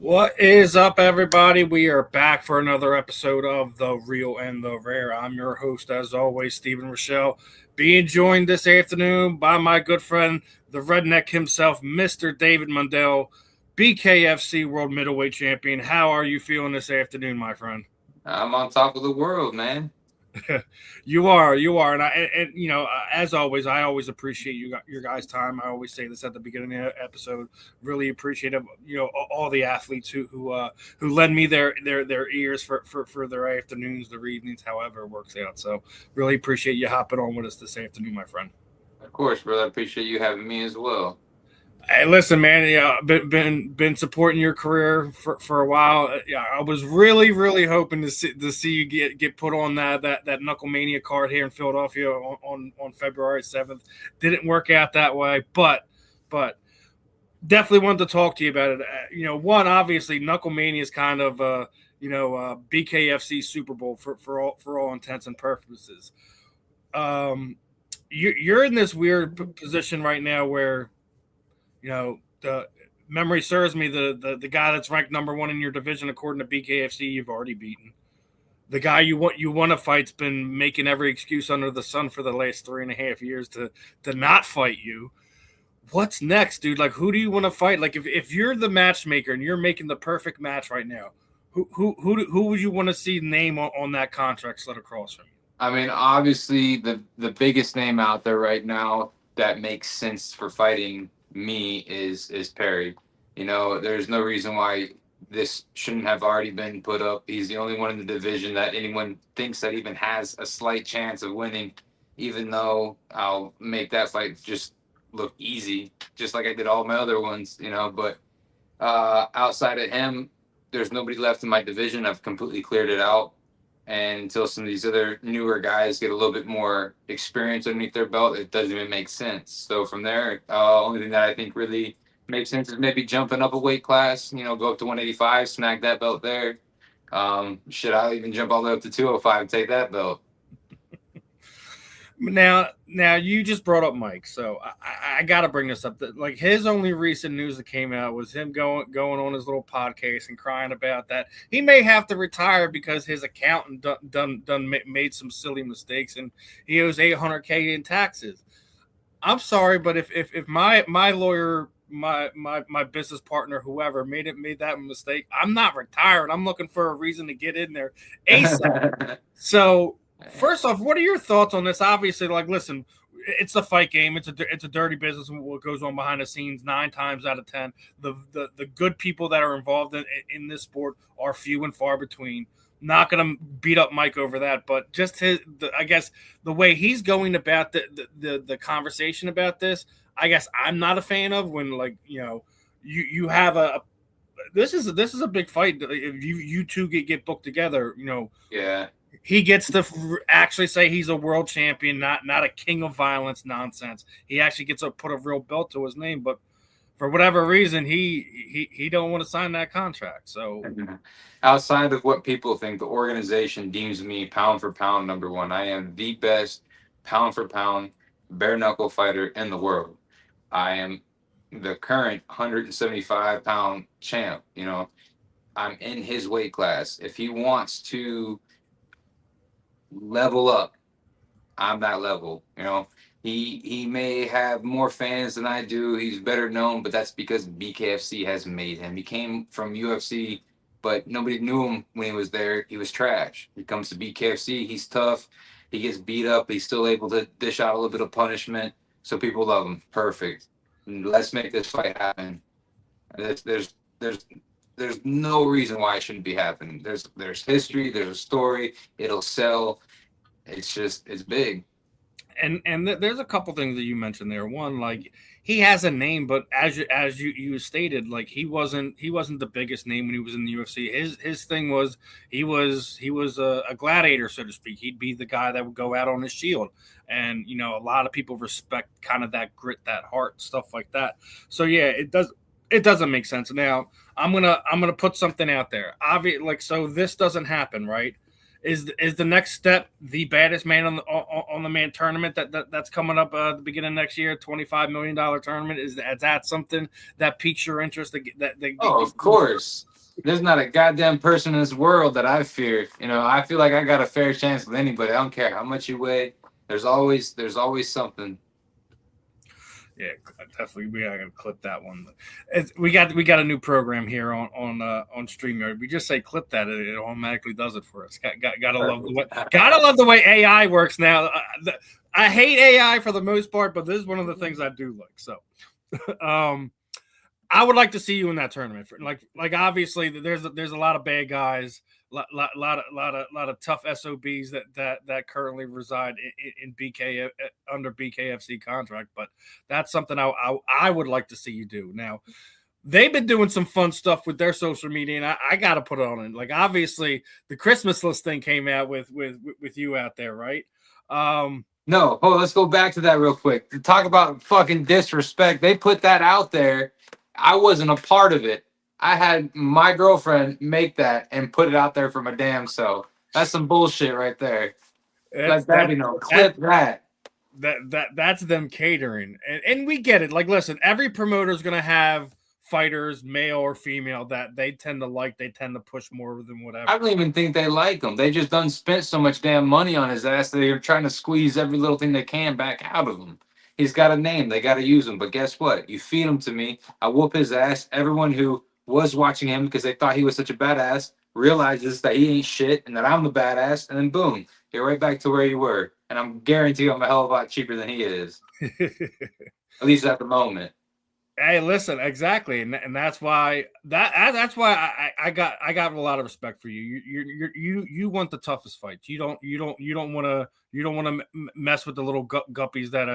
What is up, everybody? We are back for another episode of The Real and the Rare. I'm your host, as always, Steven Rychel, being joined this afternoon by my good friend, the Redneck himself, Mr. David Mundell, BKFC World Middleweight Champion. How are you feeling this afternoon, my friend? I'm on top of the world, man. You are, and as always, I always appreciate your guys' time. I always say this at the beginning of the episode. Really appreciate all the athletes who lend me their ears for their afternoons, their evenings, however it works out. So really appreciate you hopping on with us this afternoon, my friend. Of course, brother. I appreciate you having me as well. Hey, listen, man. Yeah, been supporting your career for a while. Yeah, I was really hoping to see you get put on that Knucklemania card here in Philadelphia on February 7th. Didn't work out that way, but definitely wanted to talk to you about it. One, obviously Knucklemania is kind of BKFC Super Bowl for all intents and purposes. You're in this weird position right now where the memory serves me, the guy that's ranked number one in your division according to BKFC, you've already beaten. The guy you want to fight's been making every excuse under the sun for the last 3.5 years to not fight you. What's next, dude? Like, who do you want to fight? Like, if you're the matchmaker and you're making the perfect match right now, who would you want to see name on that contract slid across from you? I mean, obviously, the biggest name out there right now that makes sense for fighting me is Perry. There's no reason why this shouldn't have already been put up. He's the only one in the division that anyone thinks that even has a slight chance of winning, even though I'll make that fight just look easy, just like I did all my other ones. But outside of him, there's nobody left in my division. I've completely cleared it out. And until some of these other newer guys get a little bit more experience underneath their belt, it doesn't even make sense. So from there, only thing that I think really makes sense is maybe jumping up a weight class. Go up to 185, snag that belt there. I'll even jump all the way up to 205 and take that belt. Now you just brought up Mike, so I got to bring this up. That, like, his only recent news that came out was him going on his little podcast and crying about that he may have to retire because his accountant done made some silly mistakes and he owes $800K in taxes. I'm sorry, but if my lawyer, my business partner, whoever made that mistake, I'm not retired. I'm looking for a reason to get in there ASAP. So first off, what are your thoughts on this? Obviously, like, listen, it's a fight game. It's a dirty business. What goes on behind the scenes, 9 times out of 10, the good people that are involved in this sport are few and far between. Not going to beat up Mike over that, but just I guess the way he's going about the conversation about this, I guess I'm not a fan of. When, like, you have this is a big fight. If you two get booked together, Yeah. he gets to actually say he's a world champion, not a king of violence nonsense. He actually gets to put a real belt to his name, but for whatever reason, he don't want to sign that contract. So Outside of what people think, the organization deems me pound for pound number one. I am the best pound for pound bare knuckle fighter in the world. I am the current 175-pound champ. I'm in his weight class. If he wants to level up, I'm that level. He may have more fans than I do. He's better known, but that's because BKFC has made him. He came from UFC, but nobody knew him when he was there. He was trash. He comes to BKFC, he's tough. He gets beat up. He's still able to dish out a little bit of punishment, so people love him. Perfect. Let's make this fight happen. There's there's no reason why it shouldn't be happening. There's history. There's a story. It'll sell. It's big. and there's a couple things that you mentioned there. One, like, he has a name, but as you stated, like, he wasn't the biggest name when he was in the UFC. His thing was he was a gladiator, so to speak. He'd be the guy that would go out on his shield, and a lot of people respect kind of that grit, that heart, stuff like that. So yeah, it doesn't make sense. Now I'm gonna put something out there. Obviously, like, so this doesn't happen, right? Is the next step the baddest man on the man tournament that's coming up at the beginning of next year, $25 million tournament? Is that something that piques your interest? Oh, of course. There's not a goddamn person in this world that I fear. You know, I feel like I got a fair chance with anybody. I don't care how much you weigh. There's always something. Yeah, definitely. We are gonna clip that one. We got a new program here on StreamYard. We just say clip that, it automatically does it for us. Gotta love the way AI works now. I hate AI for the most part, but this is one of the things I do like. So, um, I would like to see you in that tournament. Like obviously, there's a lot of bad guys, lot of tough SOBs that currently reside in BK under BKFC contract. But that's something I would like to see you do. Now, they've been doing some fun stuff with their social media, and I got to put it on it. Like obviously, the Christmas list thing came out with you out there, right? No, let's go back to that real quick. To talk about fucking disrespect, they put that out there. I wasn't a part of it. I had my girlfriend make that and put it out there for my damn self. That's some bullshit right there. That's Let that be known. Clip that. that's them catering, and we get it. Like, listen, every promoter is gonna have fighters, male or female, that they tend to like. They tend to push more than whatever. I don't even think they like him. They just done spent so much damn money on his ass that they're trying to squeeze every little thing they can back out of him. He's got a name. They got to use him. But guess what? You feed him to me, I whoop his ass. Everyone who was watching him because they thought he was such a badass realizes that he ain't shit and that I'm the badass. And then boom, you're right back to where you were. And I'm guarantee I'm a hell of a lot cheaper than he is. At least at the moment. Hey, listen, exactly, and that's why I got a lot of respect for you. You want the toughest fights. You don't want to mess with the little guppies that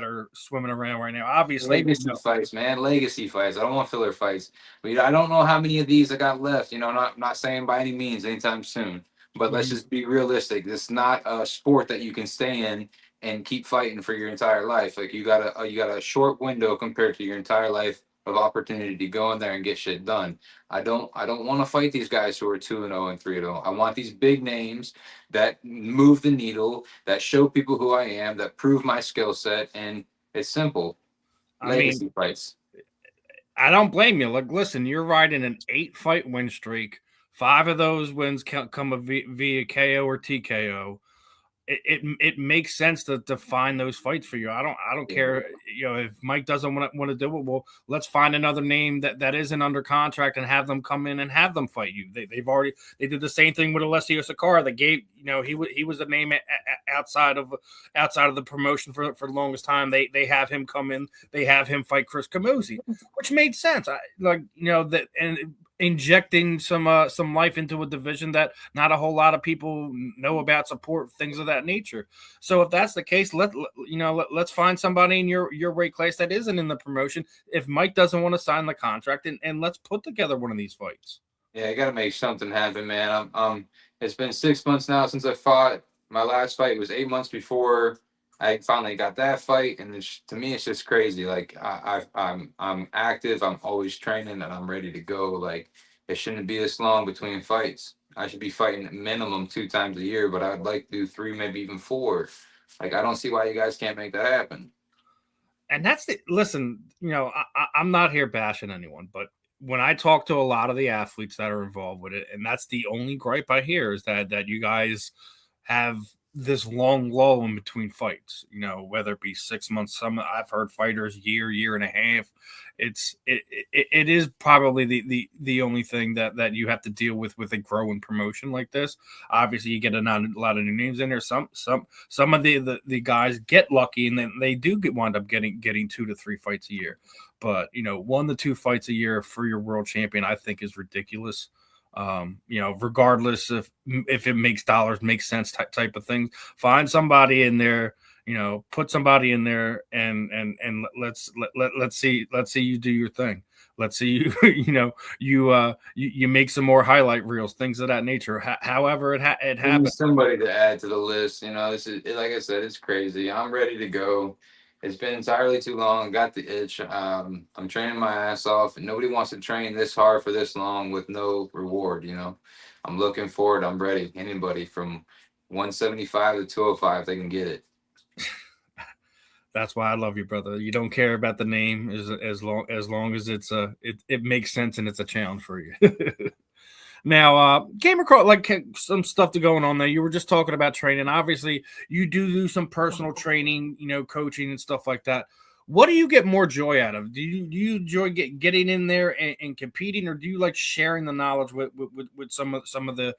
are swimming around right now. Obviously, Legacy fights, man. Legacy fights. I don't want filler fights. I don't know how many of these I got left. You know, not saying by any means anytime soon. But let's just be realistic. It's not a sport that you can stay in and keep fighting for your entire life. Like you got a short window compared to your entire life of opportunity to go in there and get shit done. I don't want to fight these guys who are 2-0 and 3-0. I want these big names that move the needle, that show people who I am, that prove my skill set, and it's simple. Legacy fights. I don't blame you. Like, listen, you're riding an 8-fight win streak. 5 of those wins come via KO or TKO. It makes sense to find those fights for you. I don't care. You know, if Mike doesn't want to do it, well, let's find another name that isn't under contract and have them come in and have them fight you. They did the same thing with Alessio Sakara. They gave, you know, he was a name outside of the promotion for the longest time. They have him come in. They have him fight Chris Camozzi, which made sense. And injecting some life into a division that not a whole lot of people know about, support, things of that nature. So if that's the case, let's find somebody in your weight class that isn't in the promotion. If Mike doesn't want to sign the contract, and let's put together one of these fights. Yeah, I gotta make something happen, man. It's been 6 months now since I fought. My last fight was 8 months before I finally got that fight, and to me, it's just crazy. Like I'm active. I'm always training, and I'm ready to go. Like it shouldn't be this long between fights. I should be fighting minimum 2 times a year, but I'd like to do 3, maybe even 4. Like I don't see why you guys can't make that happen. And listen. You know, I'm not here bashing anyone, but when I talk to a lot of the athletes that are involved with it, and that's the only gripe I hear, is that you guys have this long lull in between fights, you know, whether it be 6 months. Some I've heard fighters year and a half. It is probably the only thing that you have to deal with a growing promotion like this. Obviously, you get a lot of new names in there. Some of the guys get lucky, and then they do wind up getting 2 to 3 fights a year. But, you know, 1 to 2 fights a year for your world champion, I think, is ridiculous. You know, regardless if it makes dollars, makes sense type of thing. Find somebody in there, you know, put somebody in there, and let's see you do your thing. Let's see you you make some more highlight reels, things of that nature. However, it happens. Somebody to add to the list. You know, this is like I said, it's crazy. I'm ready to go. It's been entirely too long. Got the itch. I'm training my ass off, and nobody wants to train this hard for this long with no reward. You know, I'm looking forward. I'm ready. Anybody from 175 to 205, they can get it. That's why I love you, brother. You don't care about the name as long as it makes sense and it's a challenge for you. Now, came across like some stuff to going on there. You were just talking about training. Obviously, you do some personal training, coaching and stuff like that. What do you get more joy out of? Do you enjoy getting in there and competing, or do you like sharing the knowledge with some of the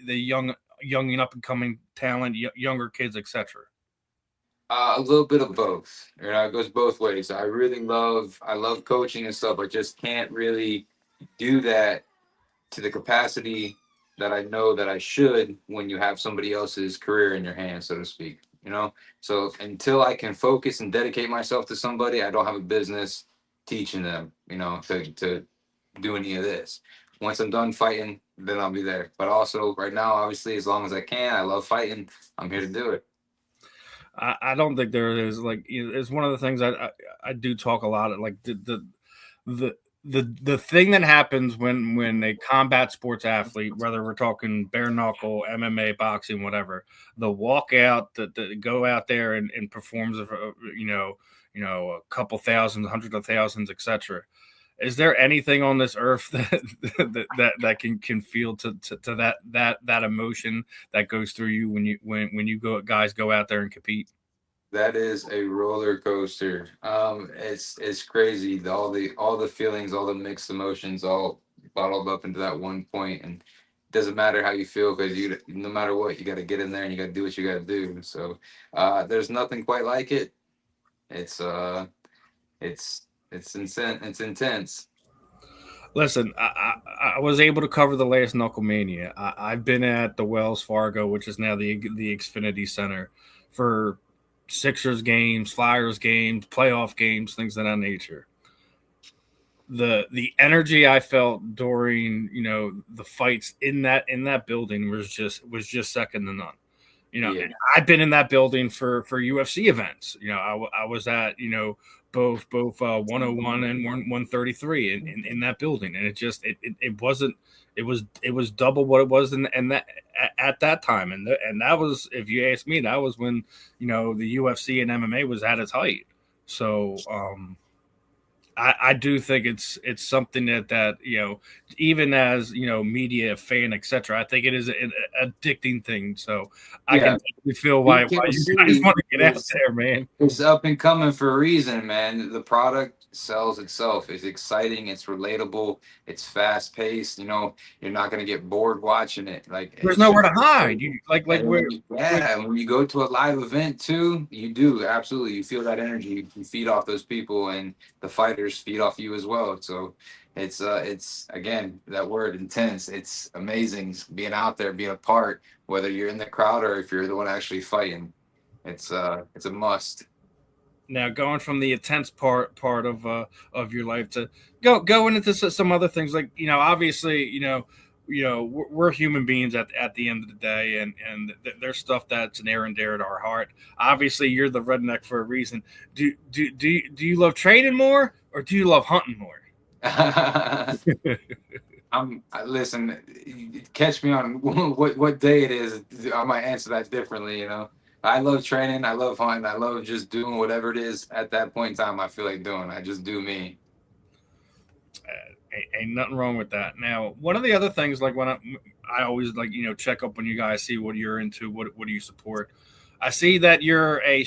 young and up and coming talent, younger kids, etc.? A little bit of both. It goes both ways. I love coaching and stuff, but just can't really do that to the capacity that I know that I should when you have somebody else's career in your hands, so to speak. So until I can focus and dedicate myself to somebody, I don't have a business teaching them, to do any of this. Once I'm done fighting, then I'll be there. But also, right now, obviously, as long as I can, I love fighting. I'm here to do it. I don't think there is like it's one of the things I do talk a lot. Like the the thing that happens when a combat sports athlete, whether we're talking bare knuckle, MMA, boxing, whatever, the walk out, the go out there and performs, a couple thousand, hundreds of thousands, etc. Is there anything on this earth that can feel to that emotion that goes through you when you go out there and compete? That is a roller coaster. It's crazy. All the feelings, all the mixed emotions, all bottled up into that one point, and it doesn't matter how you feel because no matter what, you got to get in there and you got to do what you got to do. So, there's nothing quite like it. It's it's insane. It's intense. Listen, I was able to cover the last Knucklemania. I've been at the Wells Fargo, which is now the Xfinity Center, for Sixers games, Flyers games, playoff games, things of that nature. The energy I felt during the fights in that building was just second to none. Yeah, I've been in that building for UFC events. I was at both 101 and 133 in that building, and it wasn't it was double what it was in that at that time, and that was, if you ask me, that was when the UFC and MMA was at its height. So I do think it's something that even as media fan, etc. I think it is an addicting thing. So I can yeah. definitely feel why you guys BKFC want to get out is there, man. It's up and coming for a reason, man. The product sells itself. It's exciting. It's relatable. It's fast paced. You're not gonna get bored watching it. Like There's it's just nowhere to hide. You like and where. when you go to a live event too, you do absolutely. You feel that energy. You feed off those people, and the fighters feed off you as well. So it's again that word intense. It's amazing being out there, being a part, whether you're in the crowd or if you're the one actually fighting. It's a must. Now, going from the intense part of your life to going into some other things, like obviously we're human beings at the end of the day, and there's stuff that's near and dear to our heart. Obviously, you're the redneck for a reason. Do you love training more, or do you love hunting more? Listen, catch me on what day it is. I might answer that differently. I love training. I love hunting. I love just doing whatever it is at that point in time I feel like doing. I just do me. Ain't nothing wrong with that. Now, one of the other things, like when I always like check up on you guys, see what you're into, what do you support. I see that you're a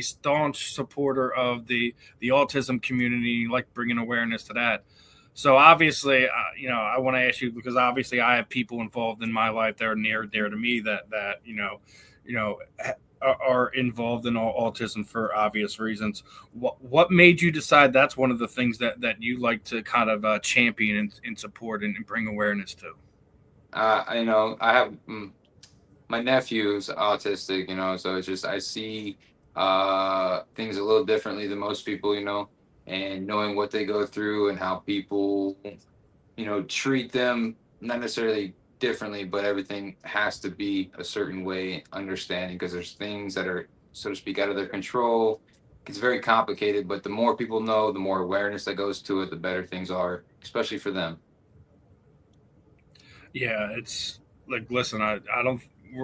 staunch supporter of the autism community. You like bringing awareness to that. So obviously, I want to ask you, because obviously I have people involved in my life that are near and dear to me that you know are involved in autism for obvious reasons. What made you decide that's one of the things that you like to kind of champion and support and bring awareness to? I have my nephew's autistic. So it's just I see things a little differently than most people. And knowing what they go through and how people treat them, not necessarily differently, but everything has to be a certain way, understanding, because there's things that are, so to speak, out of their control. It's very complicated, but the more people know, the more awareness that goes to it, the better things are, especially for them. Yeah, it's like, listen, I don't.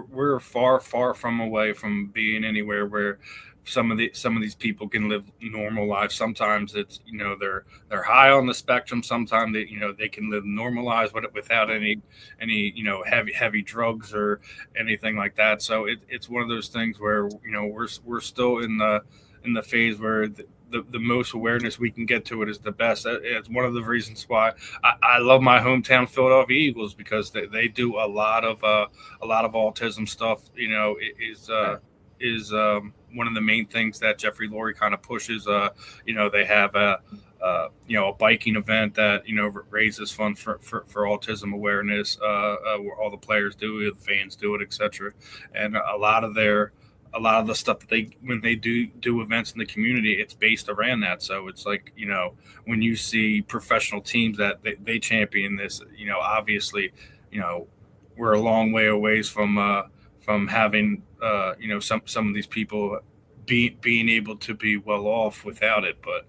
We're far from away from being anywhere where some of these people can live normal lives. Sometimes it's they're high on the spectrum. Sometimes they can live normal lives without any heavy drugs or anything like that. So it's one of those things where we're still in the phase where the most awareness we can get to it is the best. It's one of the reasons why I love my hometown Philadelphia Eagles, because they do a lot of autism stuff. Is one of the main things that Jeffrey Lurie kind of pushes. They have a biking event that raises funds for autism awareness. Where all the players do it, the fans do it, etc. And a lot of the stuff that when they do events in the community, it's based around that. So it's like, when you see professional teams that they champion this, obviously, we're a long way away from having, some of these people being able to be well off without it. But,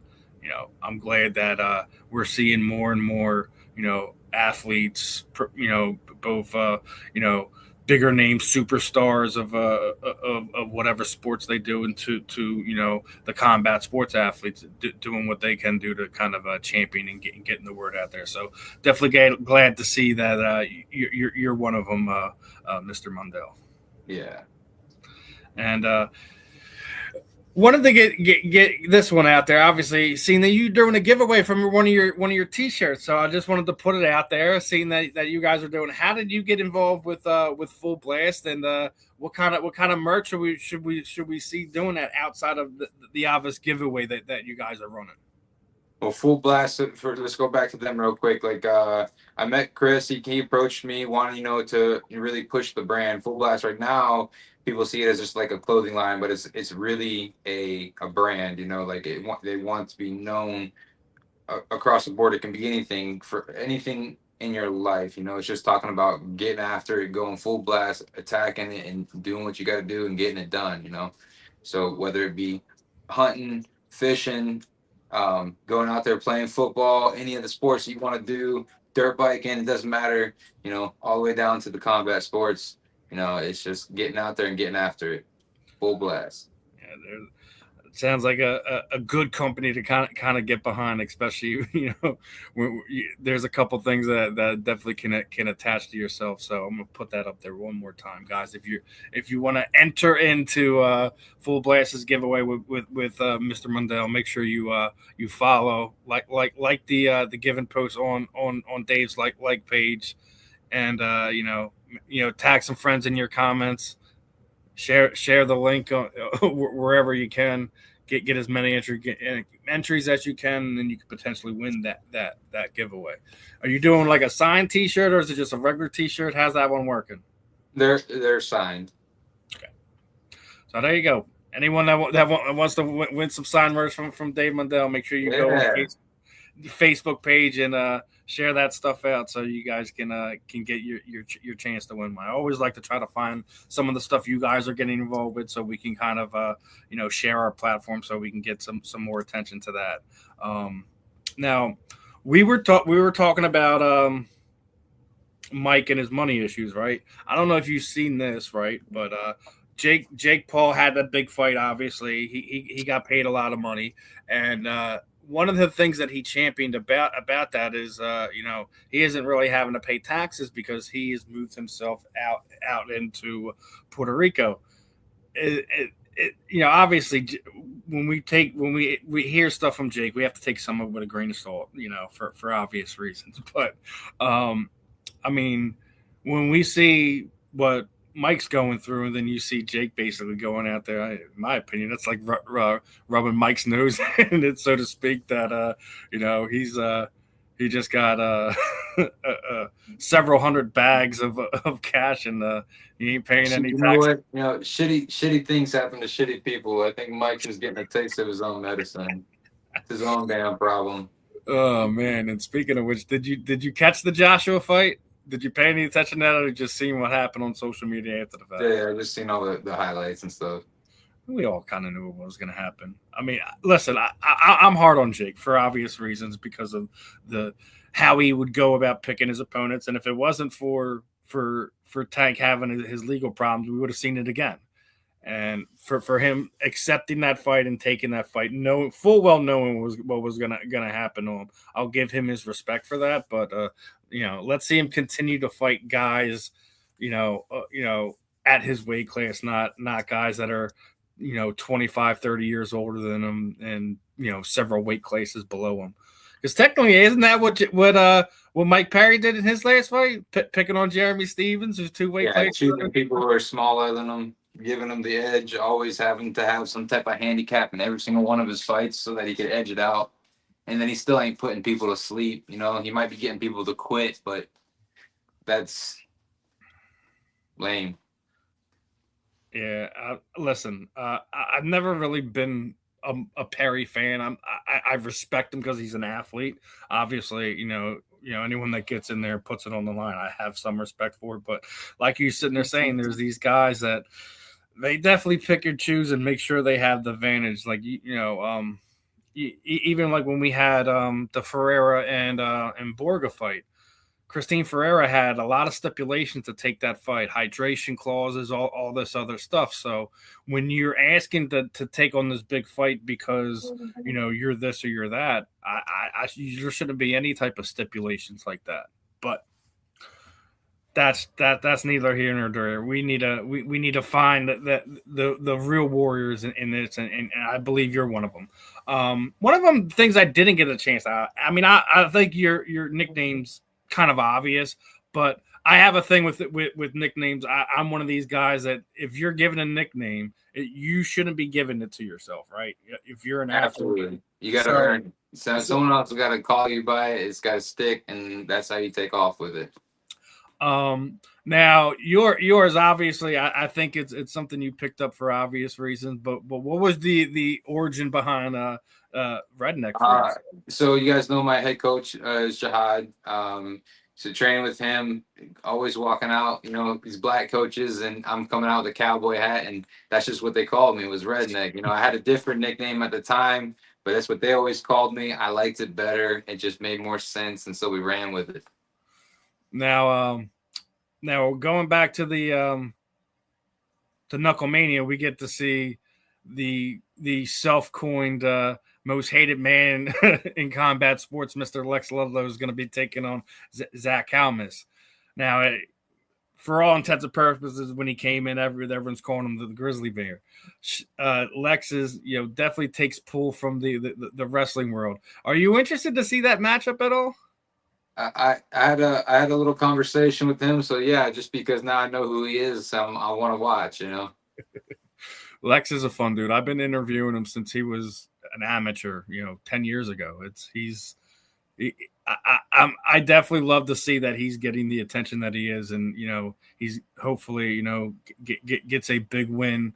I'm glad that we're seeing more and more, athletes, both, bigger name superstars of whatever sports they do, into the combat sports athletes doing what they can do to kind of champion and getting the word out there. So definitely glad to see that you're one of them, Mr. Mundell. Yeah. And wanted to get this one out there. Obviously, seeing that you're doing a giveaway from one of your T-shirts, so I just wanted to put it out there. Seeing that you guys are doing, how did you get involved with Full Blast, and what kind of merch should we see doing that outside of the obvious giveaway that you guys are running? Well, Full Blast, let's go back to them real quick. Like, I met Chris. He approached me wanting, to really push the brand. Full Blast right now, people see it as just like a clothing line, but it's really a brand. Like they want to be known across the board. It can be anything, for anything in your life. It's just talking about getting after it, going full blast, attacking it, and doing what you got to do and getting it done. So whether it be hunting, fishing, going out there playing football, any of the sports you want to do, dirt biking, it doesn't matter, all the way down to the combat sports. It's just getting out there and getting after it. Full blast. Yeah, it sounds like a good company to kind of get behind, especially when there's a couple things that definitely can attach to yourself. So I'm gonna put that up there one more time, guys. If you want to enter into Full Blast's giveaway with Mr. Mundell, make sure you follow, like the given post on Dave's like page, and tag some friends in your comments. Share the link wherever you can. Get as many entries as you can, and then you could potentially win that giveaway. Are you doing like a signed T-shirt, or is it just a regular T-shirt? How's that one working? They're signed. Okay, so there you go. Anyone that wants to win some signed merch from Dave Mundell, make sure you go on the Facebook page and share that stuff out, so you guys can get your chance to win. I always like to try to find some of the stuff you guys are getting involved with, so we can kind of share our platform, so we can get some more attention to that. Now we were talking about Mike and his money issues, right? I don't know if you've seen this, right? But Jake Paul had that big fight. Obviously, he got paid a lot of money, and one of the things that he championed about that is, he isn't really having to pay taxes because he has moved himself out into Puerto Rico. Obviously, when we hear stuff from Jake, we have to take some of it with a grain of salt, for obvious reasons. But, I mean, when we see what Mike's going through, and then you see Jake basically going out there, in my opinion, that's like rubbing Mike's nose in it, so to speak, that he just got several hundred bags of cash, and he ain't paying any tax. Shitty things happen to shitty people. I think Mike's just getting a taste of his own medicine. It's his own damn problem. Oh man! And speaking of which, did you catch the Joshua fight? Did you pay any attention to that, or just seeing what happened on social media after the fact? Yeah, I just seen all the highlights and stuff. We all kind of knew what was going to happen. I mean, listen, I'm hard on Jake for obvious reasons, because of how he would go about picking his opponents, and if it wasn't for Tank having his legal problems, we would have seen it again. And for him accepting that fight and taking that fight, knowing full well knowing what was gonna happen to him, I'll give him his respect for that. But let's see him continue to fight guys, at his weight class, not guys that are 25, 30 years older than him and several weight classes below him. Because technically, isn't that what Mike Perry did in his last fight, picking on Jeremy Stevens, who's 2 weight classes? Choosing people who are smaller than him, giving him the edge, always having to have some type of handicap in every single one of his fights so that he could edge it out. And then he still ain't putting people to sleep. He might be getting people to quit, but that's lame. Yeah, listen, I've never really been a Perry fan. I respect him because he's an athlete. Obviously, anyone that gets in there puts it on the line, I have some respect for it. But like you sitting there saying, there's these guys that they definitely pick and choose and make sure they have the advantage. Like even like when we had the Ferreira and Borga fight. Christine Ferreira had a lot of stipulations to take that fight, hydration clauses, all this other stuff. So when you're asking to take on this big fight because you're this or you're that, there shouldn't be any type of stipulations like that. But that's neither here nor there. We need to find the real warriors in this, and I believe you're one of them. One of them things I didn't get a chance. I think your nicknames kind of obvious, but I have a thing with nicknames. I'm one of these guys that if you're given a nickname, you shouldn't be giving it to yourself, right? If you're an absolutely athlete, you got to earn it. So someone else has got to call you by it. It's got to stick, and that's how you take off with it. Now yours obviously, I think it's something you picked up for obvious reasons, but what was the origin behind Redneck? So you guys know my head coach is Jihad. So training with him, always walking out, these black coaches, and I'm coming out with a cowboy hat, and that's just what they called me, was Redneck. I had a different nickname at the time, but that's what they always called me. I liked it better. It just made more sense, and so we ran with it. Now going back to the Knucklemania, we get to see the self-coined most hated man in combat sports, Mr. Lex Ludlow, is going to be taking on Zach Kalmus. Now, for all intents and purposes, when he came in, everyone's calling him the Grizzly Bear. Lex is, definitely takes pull from the wrestling world. Are you interested to see that matchup at all? I had a little conversation with him, so yeah, just because now I know who he is, I want to watch. Lex is a fun dude. I've been interviewing him since he was an amateur, 10 years ago. I definitely love to see that he's getting the attention that he is, and he's hopefully gets a big win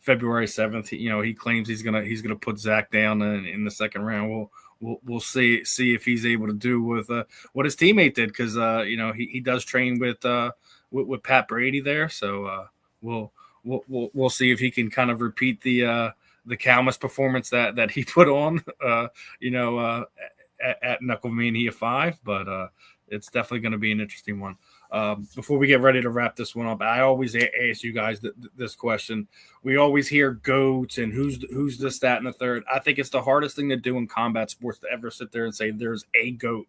February 7th. He claims he's gonna put Zach down in the second round. We'll see if he's able to do with what his teammate did, because he does train with Pat Brady there, so we'll see if he can kind of repeat the Kalmus performance that he put on at Knucklemania 5, but it's definitely going to be an interesting one. Before we get ready to wrap this one up, I always ask you guys this question. We always hear goats and who's this, that, and the third. I think it's the hardest thing to do in combat sports to ever sit there and say there's a goat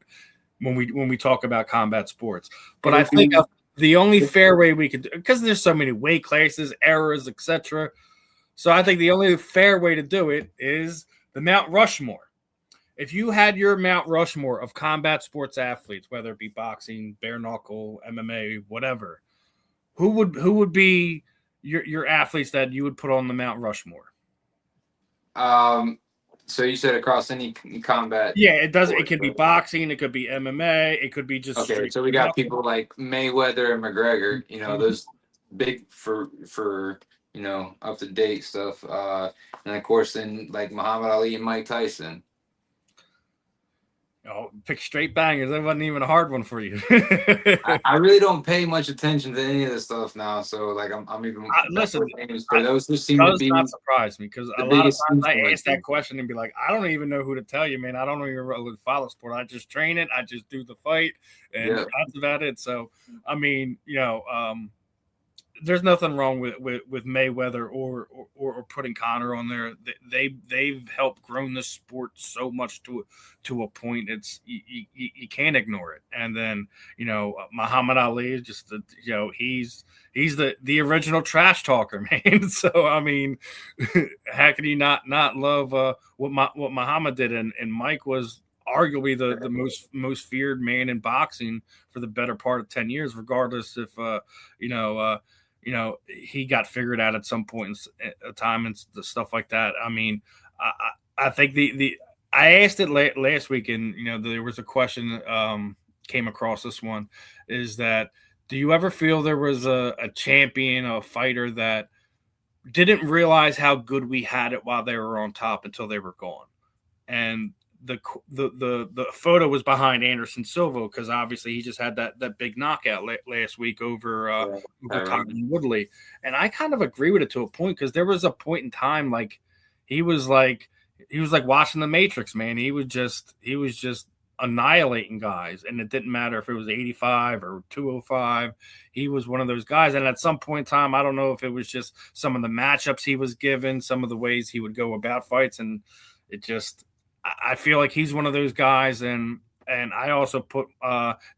when we talk about combat sports. But I think the only fair way we could, because there's so many weight classes, eras, etc. So I think the only fair way to do it is the Mount Rushmore. If you had your Mount Rushmore of combat sports athletes, whether it be boxing, bare knuckle, MMA, whatever, who would be your athletes that you would put on the Mount Rushmore? So you said across any combat? Yeah, it does. It could be boxing. It could be MMA. It could be just. Okay, so we got people like Mayweather and McGregor. Those big for up to date stuff. And of course, then like Muhammad Ali and Mike Tyson. Oh, pick straight bangers. That wasn't even a hard one for you. I really don't pay much attention to any of this stuff now, so like I'm even listen. But those just seem to be not surprise me, because a lot of times I ask that question and be like, I don't even know who to tell you, man. I don't even really follow sport. I just train it. I just do the fight, and that's about it. So I mean, there's nothing wrong with Mayweather or putting Conor on there. They've helped grown this sport so much to a point. It's you can't ignore it. And then Muhammad Ali is just he's the original trash talker, man. So I mean, how can you not love what Muhammad did? And Mike was arguably the most feared man in boxing for the better part of 10 years, regardless if he got figured out at some point in time and stuff like that. I mean, I think I asked it last week, and there was a question came across this one, is that do you ever feel there was a champion, a fighter that didn't realize how good we had it while they were on top until they were gone? And the photo was behind Anderson Silva, because obviously he just had that big knockout last week over Tyron Woodley, and I kind of agree with it to a point, because there was a point in time he was like watching the Matrix, man. He was just annihilating guys, and it didn't matter if it was 85 or 205. He was one of those guys, and at some point in time, I don't know if it was just some of the matchups he was given, some of the ways he would go about fights, and it just. I feel like he's one of those guys, and I also put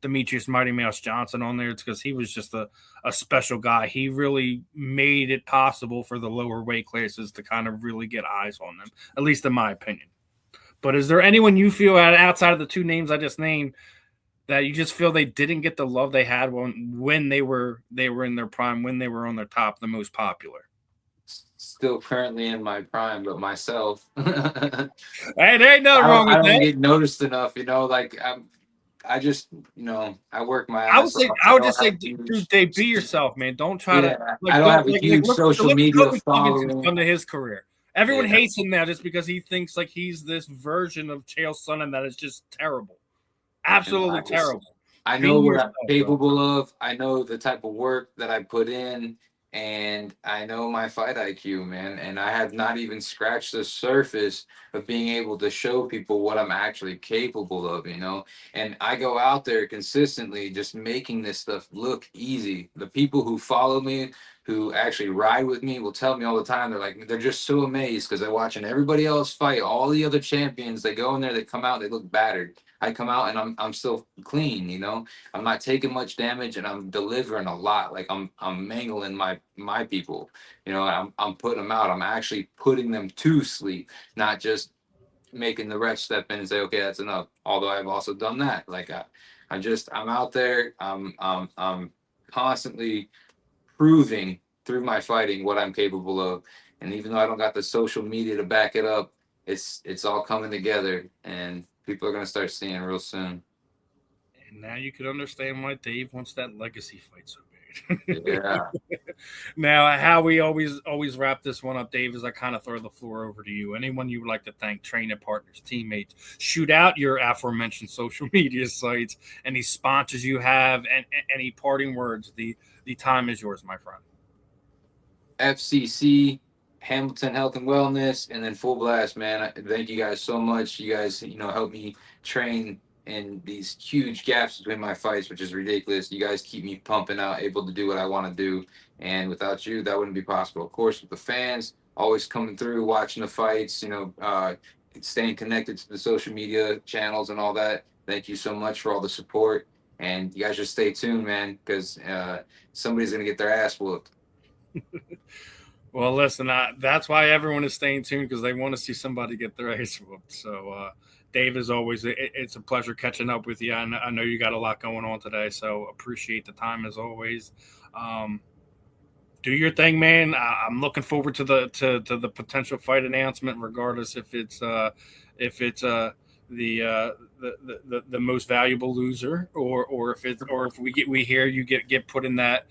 Demetrius Mighty Mouse Johnson on there. It's because he was just a special guy. He really made it possible for the lower weight classes to kind of really get eyes on them, at least in my opinion. But is there anyone you feel outside of the two names I just named that you just feel they didn't get the love they had when they were in their prime, when they were on their top, the most popular? Still currently in my prime, but myself. Hey, there ain't nothing wrong with that. I don't get noticed enough, like I just, I work my ass off. I would just say, dude, be yourself, man. Don't try to. I don't have a huge social media following. Come to his career. Everyone hates him now just because he thinks like he's this version of Chael Sonnen that is just terrible, absolutely terrible. I know what I'm capable of. I know the type of work that I put in. And I know my fight IQ, man, and I have not even scratched the surface of being able to show people what I'm actually capable of, and I go out there consistently just making this stuff look easy. The people who follow me, who actually ride with me, will tell me all the time, they're just so amazed because they're watching everybody else fight, all the other champions. They go in there, they come out, they look battered. I come out and I'm still clean, I'm not taking much damage, and I'm delivering a lot. Like I'm mangling my people, I'm putting them out. I'm actually putting them to sleep, not just making the ref step in and say, okay, that's enough. Although I've also done that. Like I'm out there. I'm constantly proving through my fighting what I'm capable of. And even though I don't got the social media to back it up, it's all coming together, and people are going to start seeing real soon. And now you can understand why Dave wants that legacy fight so bad. Yeah. Now, how we always wrap this one up, Dave, is I kind of throw the floor over to you. Anyone you would like to thank, training partners, teammates, shoot out your aforementioned social media sites, any sponsors you have, and any parting words. The time is yours, my friend. FCC, Hamilton Health and Wellness, and then Full Blast, man. Thank you guys so much. You guys, help me train in these huge gaps between my fights, which is ridiculous. You guys keep me pumping out, able to do what I want to do. And without you, that wouldn't be possible. Of course, with the fans always coming through, watching the fights, staying connected to the social media channels and all that. Thank you so much for all the support. And you guys just stay tuned, man, because somebody's going to get their ass whooped. Well, listen, that's why everyone is staying tuned, because they want to see somebody get their ass whooped. So, Dave, as always, it's a pleasure catching up with you. I know you got a lot going on today, so appreciate the time as always. Do your thing, man. I'm looking forward to the potential fight announcement, regardless if it's the most valuable loser, or if we hear you get put in that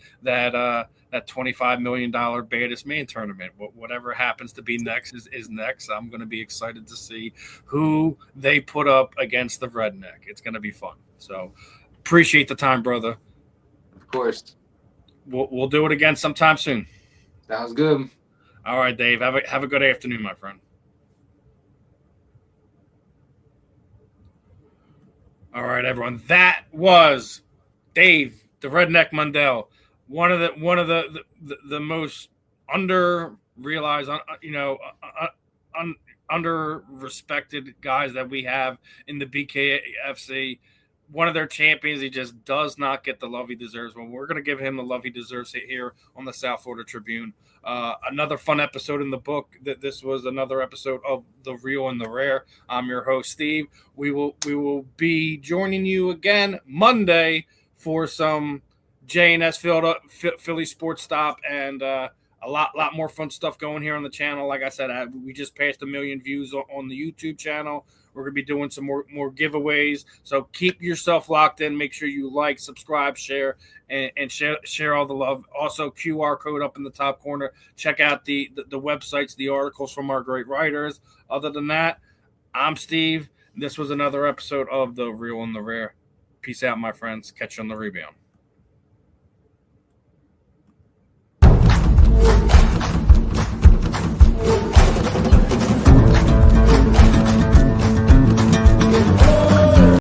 $25 million baddest man tournament. Whatever happens to be next is next. I'm going to be excited to see who they put up against the Redneck. It's going to be fun. So appreciate the time, brother. Of course. We'll do it again sometime soon. Sounds good. All right, Dave. Have a good afternoon, my friend. All right, everyone. That was Dave, the Redneck Mundell, one of the most under realized, under respected guys that we have in the BKFC. One of their champions. He just does not get the love he deserves. Well, we're going to give him the love he deserves here on the South Florida Tribune. Another fun episode in the book. That this was another episode of The Real and the Rare. I'm your host, Steve. We will be joining you again Monday for some J&S Philly Sports Stop and a lot more fun stuff going here on the channel. Like I said, we just passed 1 million views on the YouTube channel. We're going to be doing some more giveaways. So keep yourself locked in. Make sure you like, subscribe, share, and share all the love. Also, QR code up in the top corner. Check out the websites, the articles from our great writers. Other than that, I'm Steve. This was another episode of The Real and the Rare. Peace out, my friends. Catch you on the rebound.